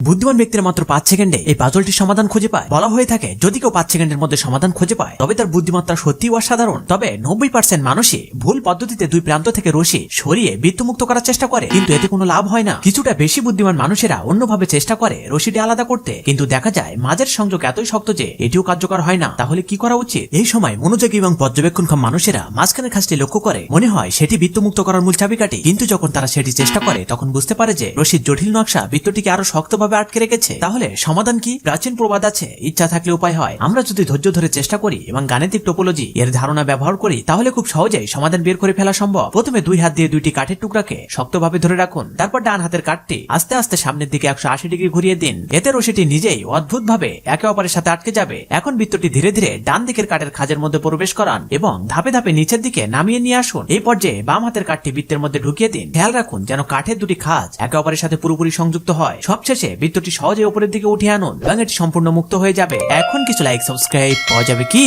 বুদ্ধিমান ব্যক্তিরা মাত্র 5 সেকেন্ডে এই পাজলটির সমাধান খুঁজে পায়। বলা হয়ে থাকে যদি কেউ 5 সেকেন্ডের মধ্যে সমাধান খুঁজে পায় তবে তার বুদ্ধিমত্তা সত্যিই অসাধারণ। তবে 90% মানুষই ভুল পদ্ধতিতে দুই প্রান্ত থেকে রশি সরিয়ে বৃত্তমুক্ত করার চেষ্টা করে, কিন্তু এতে কোনো লাভ হয় না। কিছুটা বেশি বুদ্ধিমান মানুষেরা অন্যভাবে চেষ্টা করে রশিটি আলাদা করতে, কিন্তু দেখা যায় মাঝের সংযোগ এতই শক্ত যে এটিও কার্যকর হয় না। তাহলে কি করা উচিত? এই সময় মনোযোগী এবং পর্যবেক্ষণক্ষম মানুষেরা মাঝখানের খাঁজটি লক্ষ্য করে মনে হয় সেটি বৃত্তমুক্ত করার মূল চাবিকাঠি, কিন্তু যখন তারা সেটি চেষ্টা করে তখন বুঝতে পারে যে রশির জটিল নকশা বৃত্তটিকে আরো শক্তভাবে আটকে রেখেছে। তাহলে সমাধান কি? প্রাচীন প্রবাদ আছে, ইচ্ছা থাকলে উপায় হয়। আমরা যদি ধৈর্য ধরে চেষ্টা করি এবং গাণিতিক টোপোলজি এর ধারণা ব্যবহার করি তাহলে খুব সহজেই সমাধান বের করে ফেলা সম্ভব। প্রথমে দুই হাত দিয়ে দুইটি কাঠের টুকরাকে শক্তভাবে ধরে রাখুন, তারপর ডান হাতের কাঠটি আস্তে আস্তে সামনের দিকে 180 ডিগ্রি ঘুরিয়ে দিন। এতে রশিটি নিজেই অদ্ভুতভাবে একে অপরের সাথে আটকে যাবে। এখন বৃত্তটি ধীরে ধীরে ডান দিকের কাঠের খাঁজের মধ্যে প্রবেশ করান এবং ধাপে ধাপে নিচের দিকে নামিয়ে নিয়ে আসুন। এই পর্যায়ে বাম হাতের কাঠটি বৃত্তের মধ্যে ঢুকিয়ে দিন। খেয়াল রাখুন যেন কাঠের দুটি খাঁজ একে অপরের সাথে পুরোপুরি সংযুক্ত হয়। সবশেষে বৃত্তটি সহজে উপরের দিকে উঠিয়ে আনুন এবং এটি সম্পূর্ণ মুক্ত হয়ে যাবে। এখন কিছু লাইক সাবস্ক্রাইব পাওয়া যাবে কি?